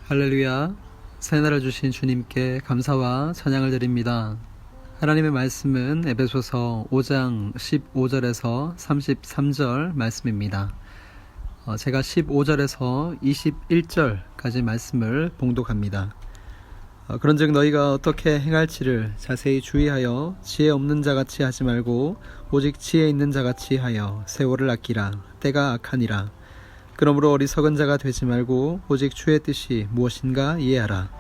할렐루야. 새날을 주신 주님께 감사와 찬양을 드립니다. 하나님의 말씀은 에베소서 5장 15절에서 33절 말씀입니다. 제가 15절에서 21절까지 말씀을 봉독합니다. 그런즉 너희가 어떻게 행할지를 자세히 주의하여 지혜 없는 자같이 하지 말고 오직 지혜 있는 자같이 하여 세월을 아끼라. 때가 악하니라. 그러므로 어리석은 자가 되지 말고 오직 주의 뜻이 무엇인가 이해하라.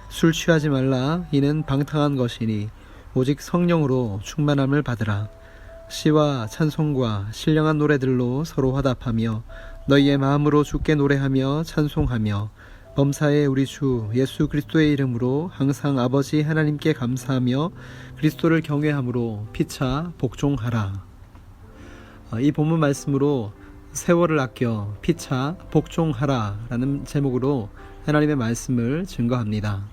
술 취하지 말라. 이는 방탕한 것이니 오직 성령으로 충만함을 받으라. 시와 찬송과 신령한 노래들로 서로 화답하며 너희의 마음으로 주께 노래하며 찬송하며 범사의 우리 주 예수 그리스도의 이름으로 항상 아버지 하나님께 감사하며 그리스도를 경외함으로 피차 복종하라. 이 본문 말씀으로 세월을 아껴 피차 복종하라 라는 제목으로 하나님의 말씀을 증거합니다.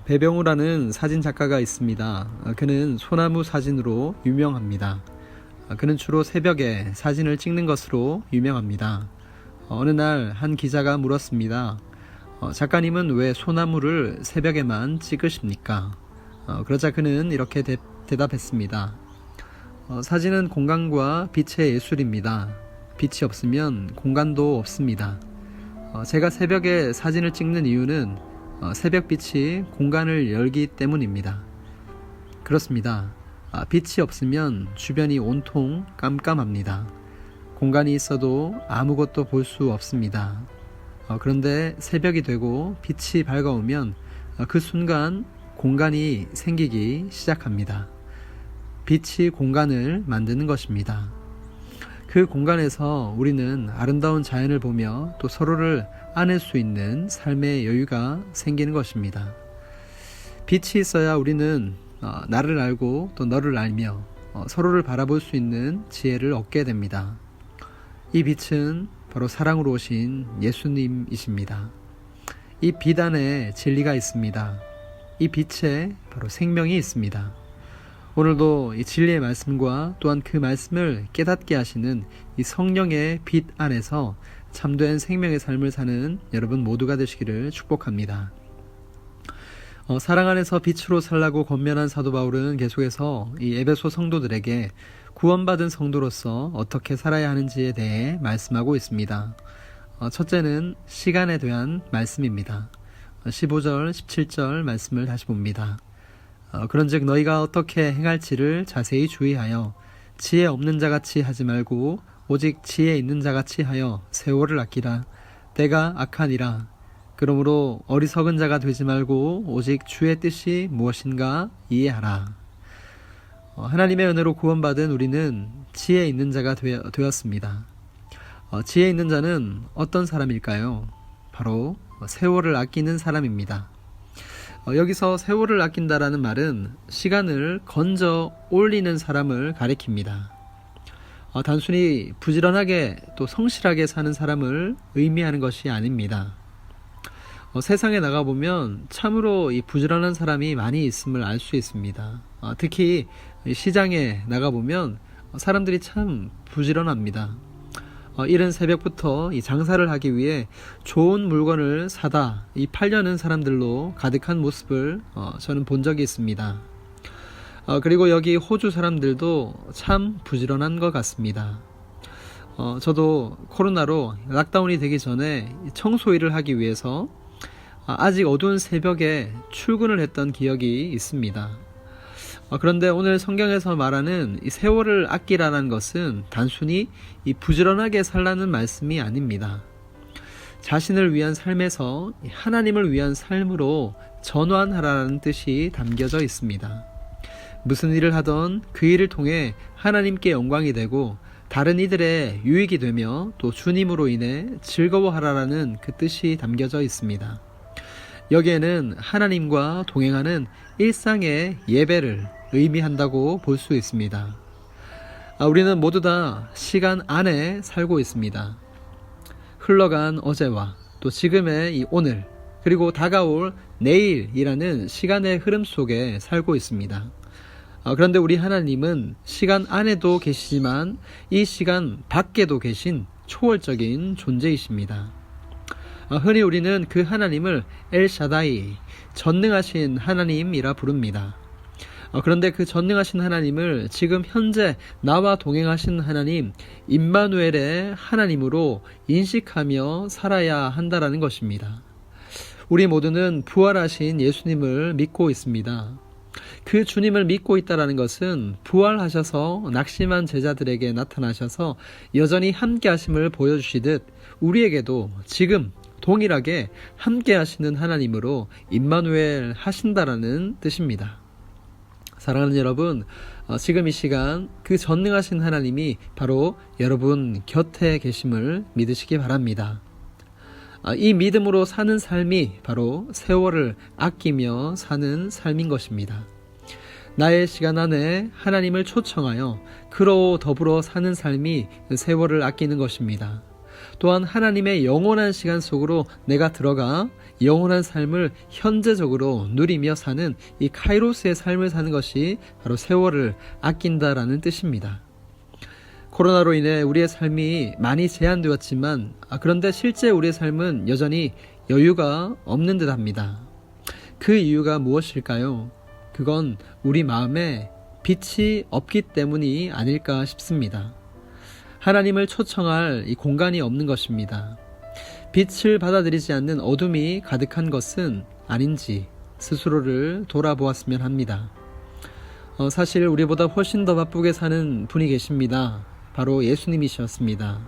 배병우라는 사진 작가가 있습니다. 그는 소나무 사진으로 유명합니다. 그는 주로 새벽에 사진을 찍는 것으로 유명합니다. 어느 날 한 기자가 물었습니다. 작가님은 왜 소나무를 새벽에만 찍으십니까? 그러자 그는 이렇게 대답했습니다. 사진은 공간과 빛의 예술입니다. 빛이 없으면 공간도 없습니다. 제가 새벽에 사진을 찍는 이유는 새벽빛이 공간을 열기 때문입니다. 그렇습니다. 빛이 없으면 주변이 온통 깜깜합니다. 공간이 있어도 아무것도 볼 수 없습니다. 그런데 새벽이 되고 빛이 밝아오면 그 순간 공간이 생기기 시작합니다. 빛이 공간을 만드는 것입니다. 그 공간에서 우리는 아름다운 자연을 보며 또 서로를 안을 수 있는 삶의 여유가 생기는 것입니다. 빛이 있어야 우리는 나를 알고 또 너를 알며 서로를 바라볼 수 있는 지혜를 얻게 됩니다. 이 빛은 바로 사랑으로 오신 예수님이십니다. 이 빛 안에 진리가 있습니다. 이 빛에 바로 생명이 있습니다. 오늘도 이 진리의 말씀과 또한 그 말씀을 깨닫게 하시는 이 성령의 빛 안에서 참된 생명의 삶을 사는 여러분 모두가 되시기를 축복합니다. 사랑 안에서 빛으로 살라고 권면한 사도 바울은 계속해서 이 에베소 성도들에게 구원받은 성도로서 어떻게 살아야 하는지에 대해 말씀하고 있습니다. 첫째는 시간에 대한 말씀입니다. 15절, 17절 말씀을 다시 봅니다. 그런즉 너희가 어떻게 행할지를 자세히 주의하여 지혜 없는 자같이 하지 말고 오직 지혜 있는 자같이 하여 세월을 아끼라. 때가 악하니라. 그러므로 어리석은 자가 되지 말고 오직 주의 뜻이 무엇인가 이해하라. 하나님의 은혜로 구원받은 우리는 지혜 있는 자가 되었습니다. 지혜 있는 자는 어떤 사람일까요? 바로 세월을 아끼는 사람입니다. 여기서 세월을 아낀다라는 말은 시간을 건져 올리는 사람을 가리킵니다. 단순히 부지런하게 또 성실하게 사는 사람을 의미하는 것이 아닙니다. 세상에 나가보면 참으로 이 부지런한 사람이 많이 있음을 알 수 있습니다. 특히 시장에 나가보면 사람들이 참 부지런합니다. 이른 새벽부터 이 장사를 하기 위해 좋은 물건을 사다 팔려는 사람들로 가득한 모습을 저는 본 적이 있습니다. 그리고 여기 호주 사람들도 참 부지런한 것 같습니다. 저도 코로나로 락다운이 되기 전에 청소 일을 하기 위해서 아직 어두운 새벽에 출근을 했던 기억이 있습니다. 그런데 오늘 성경에서 말하는 이 세월을 아끼라는 것은 단순히 이 부지런하게 살라는 말씀이 아닙니다. 자신을 위한 삶에서 하나님을 위한 삶으로 전환하라는 뜻이 담겨져 있습니다. 무슨 일을 하던 그 일을 통해 하나님께 영광이 되고 다른 이들의 유익이 되며 또 주님으로 인해 즐거워하라는 그 뜻이 담겨져 있습니다. 여기에는 하나님과 동행하는 일상의 예배를 의미한다고 볼 수 있습니다. 우리는 모두 다 시간 안에 살고 있습니다. 흘러간 어제와 또 지금의 이 오늘 그리고 다가올 내일이라는 시간의 흐름 속에 살고 있습니다. 그런데 우리 하나님은 시간 안에도 계시지만 이 시간 밖에도 계신 초월적인 존재이십니다. 흔히 우리는 그 하나님을 엘샤다이, 전능하신 하나님이라 부릅니다. 그런데 그 전능하신 하나님을 지금 현재 나와 동행하신 하나님 임마누엘의 하나님으로 인식하며 살아야 한다라는 것입니다. 우리 모두는 부활하신 예수님을 믿고 있습니다. 그 주님을 믿고 있다는 것은 부활하셔서 낙심한 제자들에게 나타나셔서 여전히 함께 하심을 보여주시듯 우리에게도 지금 동일하게 함께 하시는 하나님으로 임마누엘 하신다라는 뜻입니다. 사랑하는 여러분, 지금 이 시간 그 전능하신 하나님이 바로 여러분 곁에 계심을 믿으시기 바랍니다. 이 믿음으로 사는 삶이 바로 세월을 아끼며 사는 삶인 것입니다. 나의 시간 안에 하나님을 초청하여 그로 더불어 사는 삶이 세월을 아끼는 것입니다. 또한 하나님의 영원한 시간 속으로 내가 들어가 영원한 삶을 현재적으로 누리며 사는 이 카이로스의 삶을 사는 것이 바로 세월을 아낀다라는 뜻입니다. 코로나로 인해 우리의 삶이 많이 제한되었지만 그런데 실제 우리의 삶은 여전히 여유가 없는 듯 합니다. 그 이유가 무엇일까요? 그건 우리 마음에 빛이 없기 때문이 아닐까 싶습니다. 하나님을 초청할 이 공간이 없는 것입니다. 빛을 받아들이지 않는 어둠이 가득한 것은 아닌지 스스로를 돌아보았으면 합니다. 사실 우리보다 훨씬 더 바쁘게 사는 분이 계십니다. 바로 예수님이셨습니다.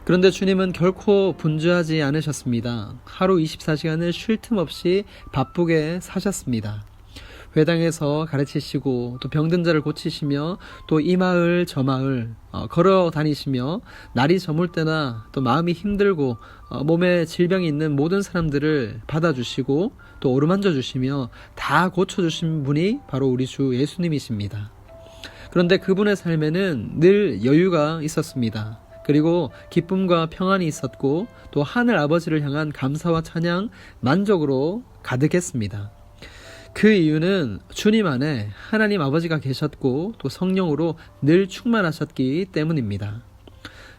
그런데 주님은 결코 분주하지 않으셨습니다. 하루 24시간을 쉴 틈 없이 바쁘게 사셨습니다. 회당에서 가르치시고 또 병든 자를 고치시며 또 이 마을 저 마을 걸어 다니시며 날이 저물 때나 또 마음이 힘들고 몸에 질병이 있는 모든 사람들을 받아주시고 또 어루만져 주시며 다 고쳐주신 분이 바로 우리 주 예수님이십니다. 그런데 그분의 삶에는 늘 여유가 있었습니다. 그리고 기쁨과 평안이 있었고 또 하늘 아버지를 향한 감사와 찬양, 만족으로 가득했습니다. 그 이유는 주님 안에 하나님 아버지가 계셨고 또 성령으로 늘 충만하셨기 때문입니다.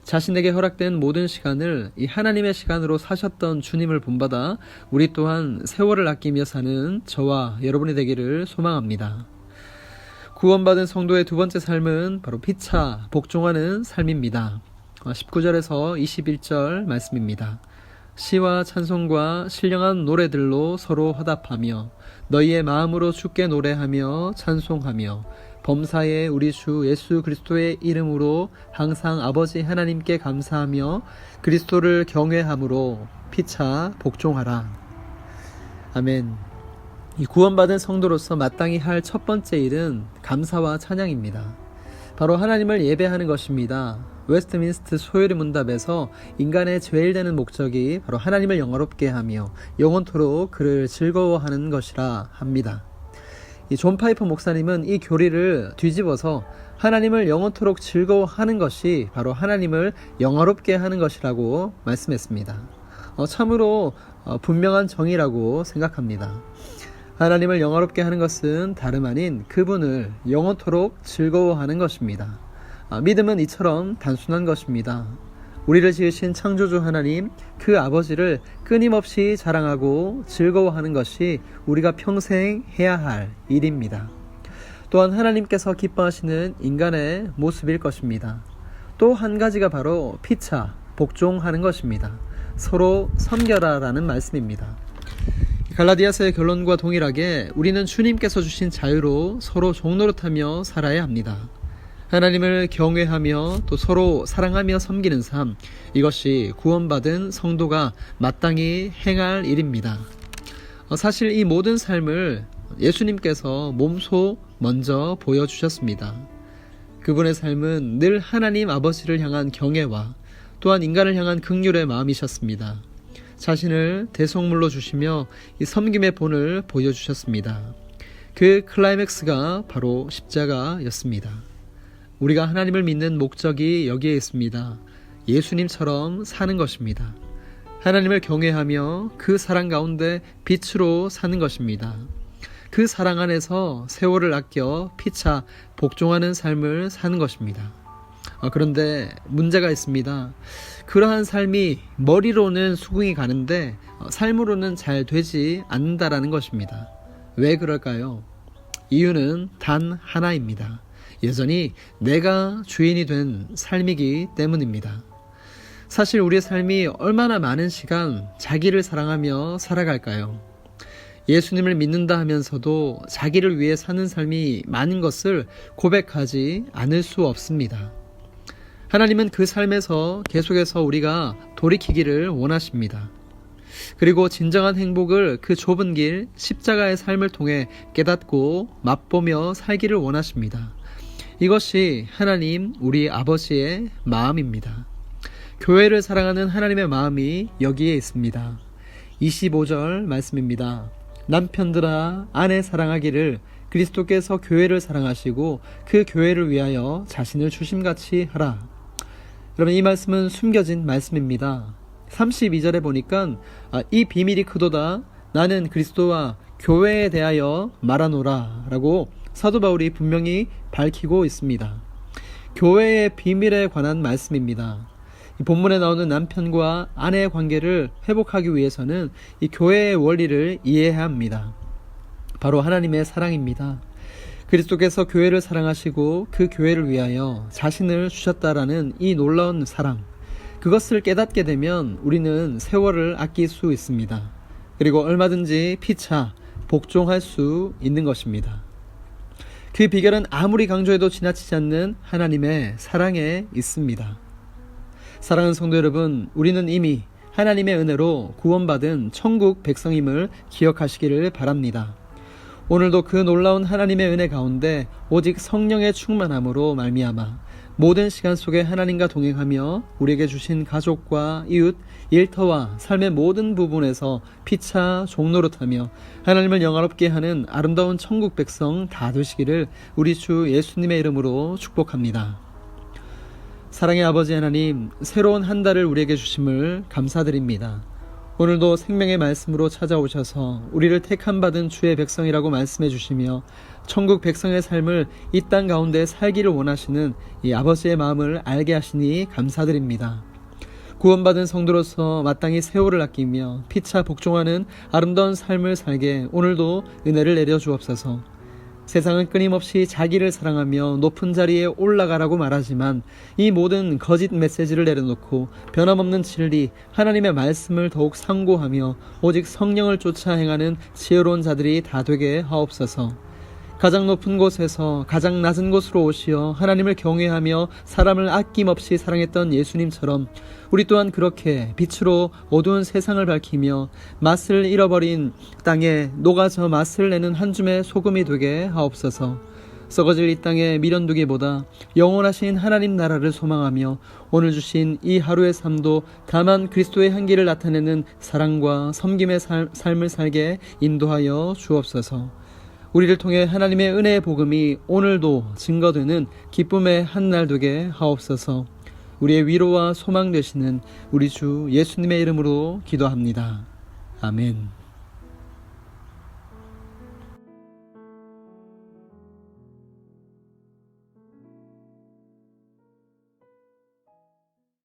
자신에게 허락된 모든 시간을 이 하나님의 시간으로 사셨던 주님을 본받아 우리 또한 세월을 아끼며 사는 저와 여러분이 되기를 소망합니다. 구원받은 성도의 두 번째 삶은 바로 피차 복종하는 삶입니다. 19절에서 21절 말씀입니다. 시와 찬송과 신령한 노래들로 서로 화답하며 너희의 마음으로 주께 노래하며 찬송하며 범사에 우리 주 예수 그리스도의 이름으로 항상 아버지 하나님께 감사하며 그리스도를 경외함으로 피차 복종하라. 아멘. 이 구원받은 성도로서 마땅히 할 첫 번째 일은 감사와 찬양입니다. 바로 하나님을 예배하는 것입니다. 웨스트민스트 소요리 문답에서 인간의 제일 되는 목적이 바로 하나님을 영화롭게 하며 영원토록 그를 즐거워하는 것이라 합니다. 이 존 파이퍼 목사님은 이 교리를 뒤집어서 하나님을 영원토록 즐거워하는 것이 바로 하나님을 영화롭게 하는 것이라고 말씀했습니다. 참으로 분명한 정의라고 생각합니다. 하나님을 영화롭게 하는 것은 다름 아닌 그분을 영원토록 즐거워하는 것입니다. 믿음은 이처럼 단순한 것입니다. 우리를 지으신 창조주 하나님, 그 아버지를 끊임없이 자랑하고 즐거워하는 것이 우리가 평생 해야 할 일입니다. 또한 하나님께서 기뻐하시는 인간의 모습일 것입니다. 또 한 가지가 바로 피차, 복종하는 것입니다. 서로 섬겨라라는 말씀입니다. 갈라디아서의 결론과 동일하게 우리는 주님께서 주신 자유로 서로 종노릇하며 살아야 합니다. 하나님을 경외하며 또 서로 사랑하며 섬기는 삶, 이것이 구원받은 성도가 마땅히 행할 일입니다. 사실 이 모든 삶을 예수님께서 몸소 먼저 보여주셨습니다. 그분의 삶은 늘 하나님 아버지를 향한 경외와 또한 인간을 향한 긍휼의 마음이셨습니다. 자신을 대속물로 주시며 이 섬김의 본을 보여주셨습니다. 그 클라이맥스가 바로 십자가였습니다. 우리가 하나님을 믿는 목적이 여기에 있습니다. 예수님처럼 사는 것입니다. 하나님을 경외하며 그 사랑 가운데 빛으로 사는 것입니다. 그 사랑 안에서 세월을 아껴 피차 복종하는 삶을 사는 것입니다. 그런데 문제가 있습니다. 그러한 삶이 머리로는 수긍이 가는데 삶으로는 잘 되지 않는다라는 것입니다. 왜 그럴까요? 이유는 단 하나입니다. 여전히 내가 주인이 된 삶이기 때문입니다. 사실 우리의 삶이 얼마나 많은 시간 자기를 사랑하며 살아갈까요? 예수님을 믿는다 하면서도 자기를 위해 사는 삶이 많은 것을 고백하지 않을 수 없습니다. 하나님은 그 삶에서 계속해서 우리가 돌이키기를 원하십니다. 그리고 진정한 행복을 그 좁은 길 십자가의 삶을 통해 깨닫고 맛보며 살기를 원하십니다. 이것이 하나님 우리 아버지의 마음입니다. 교회를 사랑하는 하나님의 마음이 여기에 있습니다. 25절 말씀입니다. 남편들아 아내 사랑하기를 그리스도께서 교회를 사랑하시고 그 교회를 위하여 자신을 주심같이 하라. 여러분, 이 말씀은 숨겨진 말씀입니다. 32절에 보니까 이 비밀이 크도다 나는 그리스도와 교회에 대하여 말하노라 라고 사도 바울이 분명히 밝히고 있습니다. 교회의 비밀에 관한 말씀입니다. 이 본문에 나오는 남편과 아내의 관계를 회복하기 위해서는 이 교회의 원리를 이해해야 합니다. 바로 하나님의 사랑입니다. 그리스도께서 교회를 사랑하시고 그 교회를 위하여 자신을 주셨다라는 이 놀라운 사랑, 그것을 깨닫게 되면 우리는 세월을 아낄 수 있습니다. 그리고 얼마든지 피차 복종할 수 있는 것입니다. 그 비결은 아무리 강조해도 지나치지 않는 하나님의 사랑에 있습니다. 사랑하는 성도 여러분, 우리는 이미 하나님의 은혜로 구원받은 천국 백성임을 기억하시기를 바랍니다. 오늘도 그 놀라운 하나님의 은혜 가운데 오직 성령의 충만함으로 말미암아 모든 시간 속에 하나님과 동행하며 우리에게 주신 가족과 이웃, 일터와 삶의 모든 부분에서 피차 종노릇하며 하나님을 영화롭게 하는 아름다운 천국 백성 다 되시기를 우리 주 예수님의 이름으로 축복합니다. 사랑의 아버지 하나님, 새로운 한 달을 우리에게 주심을 감사드립니다. 오늘도 생명의 말씀으로 찾아오셔서 우리를 택함받은 주의 백성이라고 말씀해 주시며 천국 백성의 삶을 이 땅 가운데 살기를 원하시는 이 아버지의 마음을 알게 하시니 감사드립니다. 구원받은 성도로서 마땅히 세월을 아끼며 피차 복종하는 아름다운 삶을 살게 오늘도 은혜를 내려 주옵소서. 세상은 끊임없이 자기를 사랑하며 높은 자리에 올라가라고 말하지만 이 모든 거짓 메시지를 내려놓고 변함없는 진리, 하나님의 말씀을 더욱 상고하며 오직 성령을 쫓아 행하는 지혜로운 자들이 다 되게 하옵소서. 가장 높은 곳에서 가장 낮은 곳으로 오시어 하나님을 경외하며 사람을 아낌없이 사랑했던 예수님처럼 우리 또한 그렇게 빛으로 어두운 세상을 밝히며 맛을 잃어버린 땅에 녹아져 맛을 내는 한 줌의 소금이 되게 하옵소서. 썩어질 이 땅에 미련두기보다 영원하신 하나님 나라를 소망하며 오늘 주신 이 하루의 삶도 다만 그리스도의 향기를 나타내는 사랑과 섬김의 삶을 살게 인도하여 주옵소서. 우리를 통해 하나님의 은혜의 복음이 오늘도 증거되는 기쁨의 한날 되게 하옵소서. 우리의 위로와 소망 되시는 우리 주 예수님의 이름으로 기도합니다. 아멘.